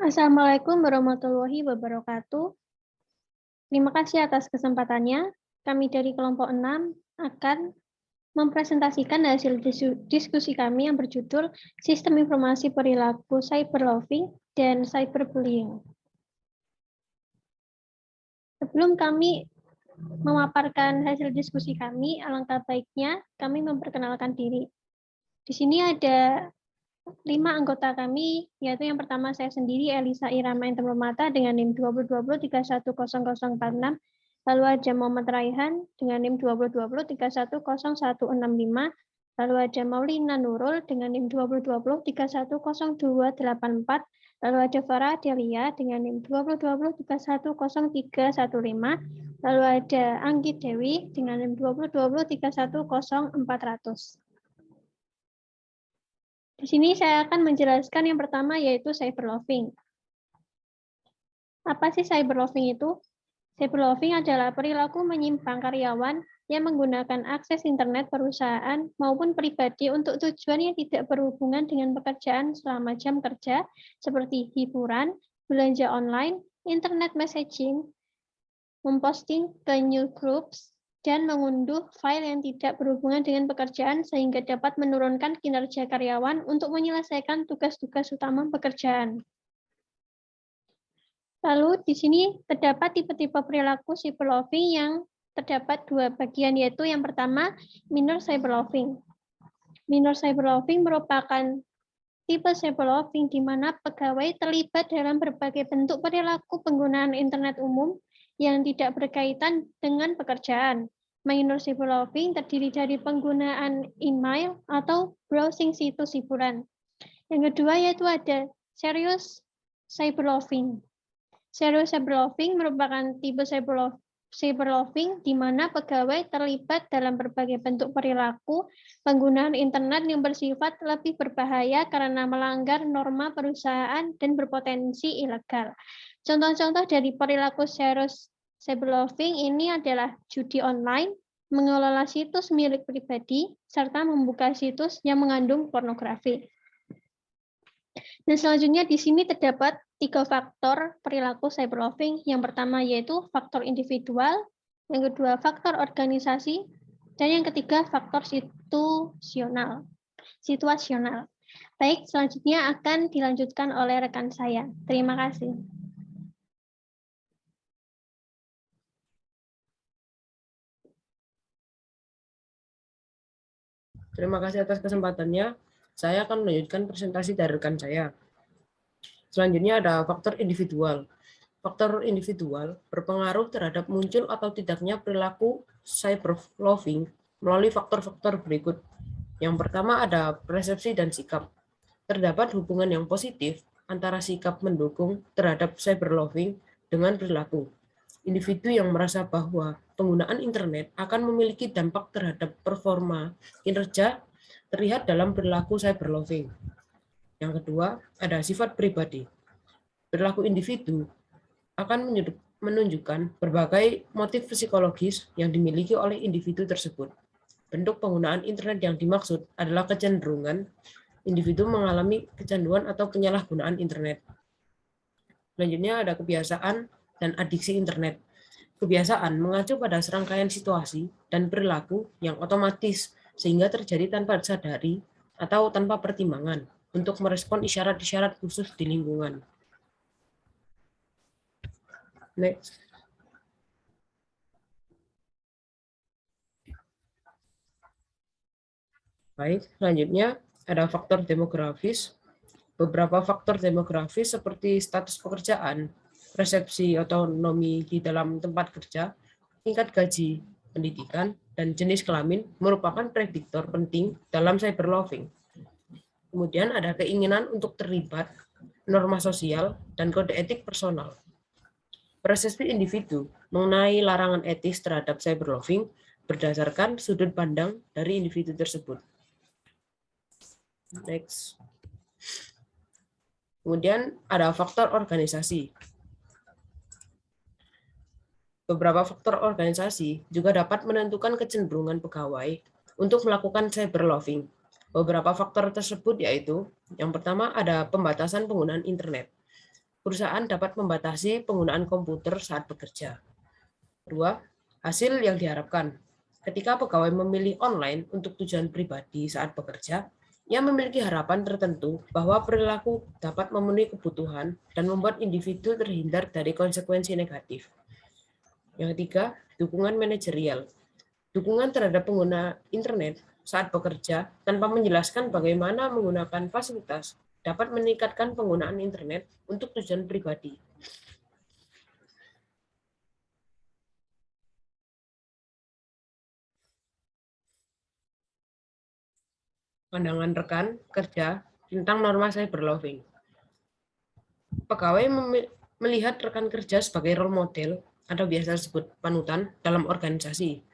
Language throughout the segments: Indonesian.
Assalamualaikum warahmatullahi wabarakatuh. Terima kasih atas kesempatannya. Kami dari kelompok 6 akan mempresentasikan hasil diskusi kami yang berjudul Sistem Informasi Perilaku Cyberloving dan Cyberbullying. Sebelum kami memaparkan hasil diskusi kami, alangkah baiknya kami memperkenalkan diri. Di sini ada 5 anggota kami, yaitu yang pertama saya sendiri, Elisa Irama Intemromata dengan NIM 2020-310046, lalu ada Muhammad Raihan dengan NIM 2020-310165, lalu ada Maulina Nurul dengan NIM 2020-310284, lalu ada Farah Delia dengan NIM 2020-310315, lalu ada Anggi Dewi dengan NIM 2020-310400. Di sini saya akan menjelaskan yang pertama yaitu cyberloving. Apa sih cyberloving itu? Cyberloving adalah perilaku menyimpang karyawan yang menggunakan akses internet perusahaan maupun pribadi untuk tujuan yang tidak berhubungan dengan pekerjaan selama jam kerja, seperti hiburan, belanja online, internet messaging, memposting ke newsgroups, dan mengunduh file yang tidak berhubungan dengan pekerjaan sehingga dapat menurunkan kinerja karyawan untuk menyelesaikan tugas-tugas utama pekerjaan. Lalu di sini terdapat tipe-tipe perilaku cyberloving yang terdapat 2 bagian, yaitu yang pertama minor cyberloving. Minor cyberloving merupakan tipe cyberloving di mana pegawai terlibat dalam berbagai bentuk perilaku penggunaan internet umum yang tidak berkaitan dengan pekerjaan. Minor cyberloving terdiri dari penggunaan email atau browsing situs hiburan. Yang kedua yaitu ada serious cyberloving. Serious cyberloving merupakan tipe cyberloving di mana pegawai terlibat dalam berbagai bentuk perilaku penggunaan internet yang bersifat lebih berbahaya karena melanggar norma perusahaan dan berpotensi ilegal. Contoh-contoh dari perilaku serious cyberloving ini adalah judi online, mengelola situs milik pribadi, serta membuka situs yang mengandung pornografi. Dan selanjutnya di sini terdapat 3 faktor perilaku cyberloving. Yang pertama yaitu faktor individual, yang kedua faktor organisasi, dan yang ketiga faktor situasional. Baik, selanjutnya akan dilanjutkan oleh rekan saya. Terima kasih. Terima kasih atas kesempatannya. Saya akan melanjutkan presentasi dari rekan saya. Selanjutnya ada faktor individual. Faktor individual berpengaruh terhadap muncul atau tidaknya perilaku cyberloving melalui faktor-faktor berikut. Yang pertama ada persepsi dan sikap. Terdapat hubungan yang positif antara sikap mendukung terhadap cyberloving dengan perilaku. Individu yang merasa bahwa penggunaan internet akan memiliki dampak terhadap performa kinerja terlihat dalam perilaku cyberloving. Yang kedua, ada sifat pribadi. Perilaku individu akan menunjukkan berbagai motif psikologis yang dimiliki oleh individu tersebut. Bentuk penggunaan internet yang dimaksud adalah kecenderungan individu mengalami kecanduan atau penyalahgunaan internet. Selanjutnya ada kebiasaan dan adiksi internet. Kebiasaan mengacu pada serangkaian situasi dan perilaku yang otomatis sehingga terjadi tanpa disadari atau tanpa pertimbangan untuk merespon isyarat-isyarat khusus di lingkungan. Next. Baik, selanjutnya ada faktor demografis. Beberapa faktor demografis seperti status pekerjaan, persepsi otonomi di dalam tempat kerja, tingkat gaji, pendidikan, dan jenis kelamin merupakan prediktor penting dalam cyberloving. Kemudian ada keinginan untuk terlibat, norma sosial, dan kode etik personal. Persepsi individu mengenai larangan etis terhadap cyberloving berdasarkan sudut pandang dari individu tersebut. Next. Kemudian ada faktor organisasi. Beberapa faktor organisasi juga dapat menentukan kecenderungan pegawai untuk melakukan cyberloving. Beberapa faktor tersebut yaitu, yang pertama ada pembatasan penggunaan internet. perusahaan dapat membatasi penggunaan komputer saat bekerja. Kedua, hasil yang diharapkan. Ketika pegawai memilih online untuk tujuan pribadi saat bekerja, ia memiliki harapan tertentu bahwa perilaku dapat memenuhi kebutuhan dan membuat individu terhindar dari konsekuensi negatif. Yang ketiga, dukungan manajerial. Dukungan terhadap pengguna internet saat bekerja tanpa menjelaskan bagaimana menggunakan fasilitas dapat meningkatkan penggunaan internet untuk tujuan pribadi. Pandangan rekan kerja tentang norma cyberloving. Pegawai melihat rekan kerja sebagai role model atau biasa disebut panutan dalam organisasi.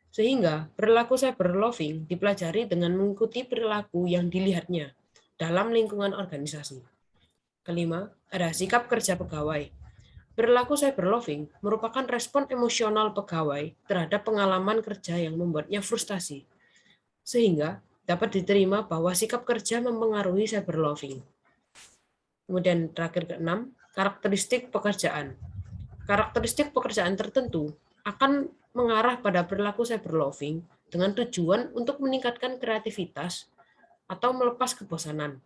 Sehingga perilaku cyberloving dipelajari dengan mengikuti perilaku yang dilihatnya dalam lingkungan organisasi. Kelima, ada sikap kerja pegawai. Perilaku cyberloving merupakan respon emosional pegawai terhadap pengalaman kerja yang membuatnya frustasi. Sehingga dapat diterima bahwa sikap kerja mempengaruhi cyberloving. Kemudian terakhir keenam, karakteristik pekerjaan. Karakteristik pekerjaan tertentu akan mengarah pada perilaku cyberloving dengan tujuan untuk meningkatkan kreativitas atau melepas kebosanan.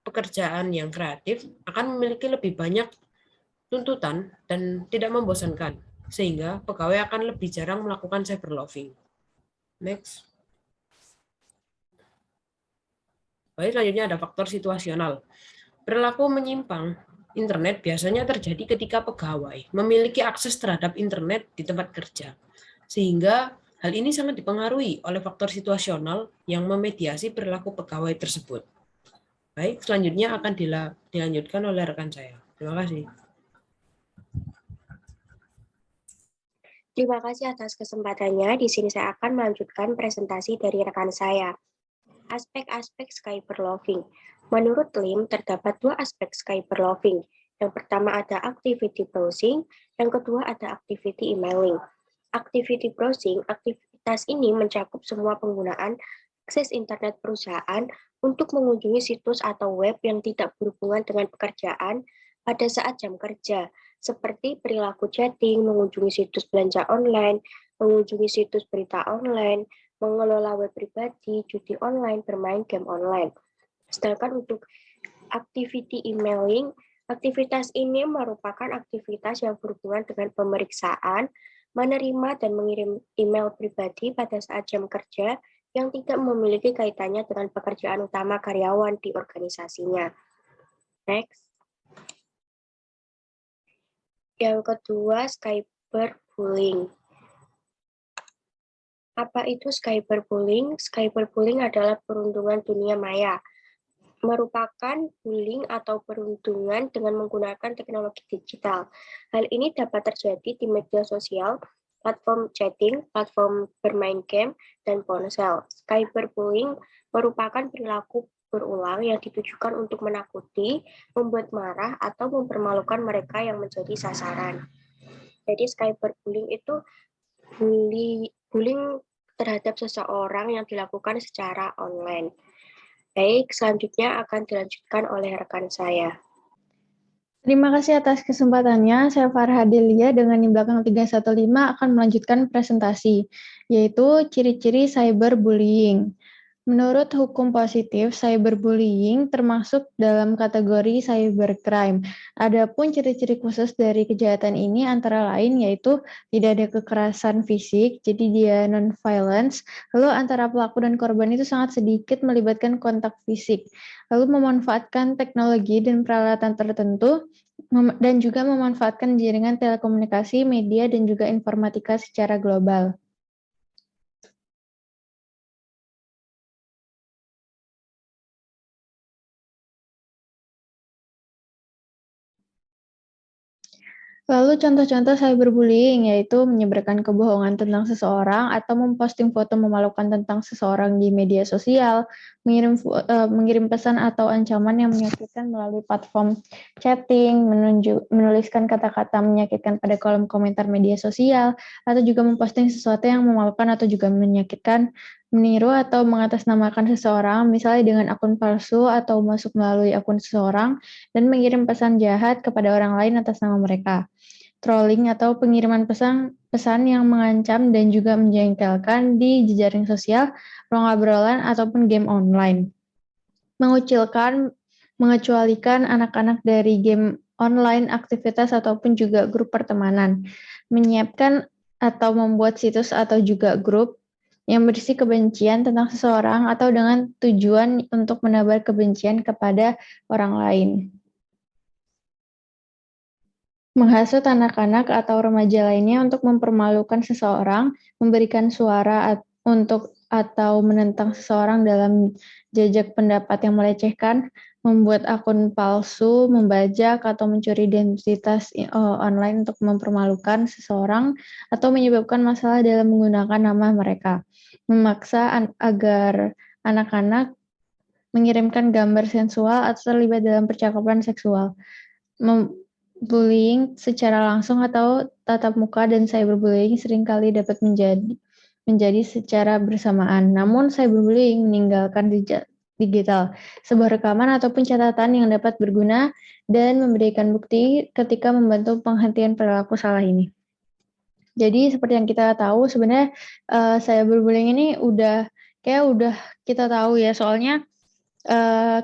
Pekerjaan yang kreatif akan memiliki lebih banyak tuntutan dan tidak membosankan, sehingga pegawai akan lebih jarang melakukan cyberloving. Next. Baik, selanjutnya ada faktor situasional. Perilaku menyimpang internet biasanya terjadi ketika pegawai memiliki akses terhadap internet di tempat kerja, sehingga hal ini sangat dipengaruhi oleh faktor situasional yang memediasi perilaku pegawai tersebut. Baik, selanjutnya akan dilanjutkan oleh rekan saya. Terima kasih. Terima kasih atas kesempatannya. Di sini saya akan melanjutkan presentasi dari rekan saya. Aspek-aspek cyberloving. Menurut Lim, terdapat dua aspek cyberloving. Yang pertama ada activity browsing, yang kedua ada activity emailing. Activity browsing, aktivitas ini mencakup semua penggunaan akses internet perusahaan untuk mengunjungi situs atau web yang tidak berhubungan dengan pekerjaan pada saat jam kerja, seperti perilaku chatting, mengunjungi situs belanja online, mengunjungi situs berita online, mengelola web pribadi, judi online, bermain game online. Sedangkan untuk activity emailing, aktivitas ini merupakan aktivitas yang berhubungan dengan pemeriksaan, menerima dan mengirim email pribadi pada saat jam kerja yang tidak memiliki kaitannya dengan pekerjaan utama karyawan di organisasinya. Next. Yang kedua, cyberbullying. Apa itu cyberbullying? Cyberbullying adalah perundungan dunia maya. Merupakan bullying atau perundungan dengan menggunakan teknologi digital. Hal ini dapat terjadi di media sosial, platform chatting, platform bermain game, dan ponsel. Cyberbullying merupakan perilaku berulang yang ditujukan untuk menakuti, membuat marah, atau mempermalukan mereka yang menjadi sasaran. Jadi cyberbullying itu bullying terhadap seseorang yang dilakukan secara online. Baik, selanjutnya akan dilanjutkan oleh rekan saya. Terima kasih atas kesempatannya. Saya Farha Delia dengan di belakang 315 akan melanjutkan presentasi, yaitu ciri-ciri cyberbullying. Menurut hukum positif, cyberbullying termasuk dalam kategori cybercrime. Adapun ciri-ciri khusus dari kejahatan ini antara lain yaitu tidak ada kekerasan fisik, jadi dia non-violence. Lalu antara pelaku dan korban itu sangat sedikit melibatkan kontak fisik. Lalu memanfaatkan teknologi dan peralatan tertentu, dan juga memanfaatkan jaringan telekomunikasi, media, dan juga informatika secara global. Lalu contoh-contoh cyberbullying yaitu menyebarkan kebohongan tentang seseorang atau memposting foto memalukan tentang seseorang di media sosial, mengirim pesan atau ancaman yang menyakitkan melalui platform chatting, menuliskan kata-kata menyakitkan pada kolom komentar media sosial, atau juga memposting sesuatu yang memalukan atau juga menyakitkan meniru atau mengatasnamakan seseorang, misalnya dengan akun palsu atau masuk melalui akun seseorang, dan mengirim pesan jahat kepada orang lain atas nama mereka. Trolling atau pengiriman pesan yang mengancam dan juga menjengkelkan di jejaring sosial, ruang obrolan, ataupun game online. Mengecualikan anak-anak dari game online, aktivitas, ataupun juga grup pertemanan. Menyiapkan atau membuat situs atau juga grup yang berisi kebencian tentang seseorang atau dengan tujuan untuk menebar kebencian kepada orang lain. Menghasut anak-anak atau remaja lainnya untuk mempermalukan seseorang, memberikan suara untuk atau menentang seseorang dalam jajak pendapat yang melecehkan, membuat akun palsu, membajak atau mencuri identitas online untuk mempermalukan seseorang atau menyebabkan masalah dalam menggunakan nama mereka, memaksa agar anak-anak mengirimkan gambar sensual atau terlibat dalam percakapan seksual, bullying secara langsung atau tatap muka dan cyberbullying seringkali dapat menjadi secara bersamaan. Namun cyberbullying meninggalkan digital, sebuah rekaman ataupun catatan yang dapat berguna dan memberikan bukti ketika membantu penghentian perilaku salah ini. Jadi seperti yang kita tahu sebenarnya cyberbullying ini udah kita tahu ya, soalnya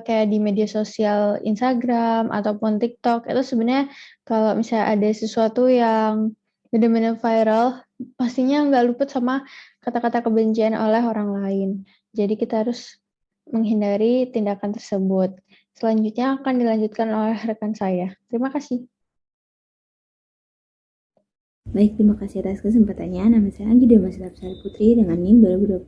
kayak di media sosial Instagram ataupun TikTok itu sebenarnya kalau misalnya ada sesuatu yang benar-benar viral, pastinya nggak luput sama kata-kata kebencian oleh orang lain. Jadi kita harus menghindari tindakan tersebut. Selanjutnya akan dilanjutkan oleh rekan saya. Terima kasih. Baik, terima kasih atas kesempatannya. Nama saya Anggi Demasita Putri dengan NIM 2020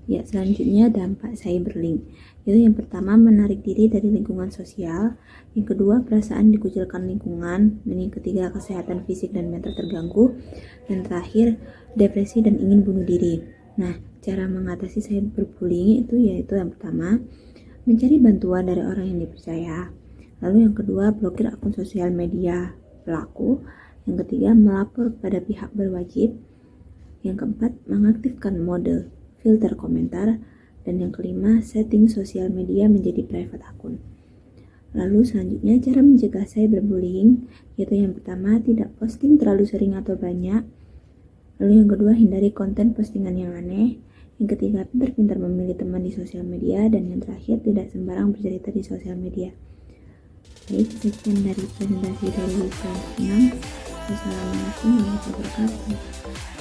Ya, selanjutnya dampak cyberbullying. Yaitu yang pertama, menarik diri dari lingkungan sosial. Yang kedua, perasaan dikucilkan lingkungan. Dan yang ketiga, kesehatan fisik dan mental terganggu. Dan terakhir, depresi dan ingin bunuh diri. Nah, cara mengatasi cyberbullying itu yaitu yang pertama, mencari bantuan dari orang yang dipercaya. Lalu yang kedua, blokir akun sosial media pelaku. Yang ketiga, melapor kepada pihak berwajib. Yang keempat, mengaktifkan mode filter komentar. Dan yang kelima, setting sosial media menjadi private akun. Lalu selanjutnya, cara mencegah cyberbullying, yaitu yang pertama, tidak posting terlalu sering atau banyak. Lalu yang kedua, hindari konten postingan yang aneh. Yang ketiga, pintar-pintar memilih teman di sosial media. Dan yang terakhir, tidak sembarang bercerita di sosial media. Baik, sekian dari presentasi dari kelas 6. Wassalamualaikum warahmatullahi wabarakatuh.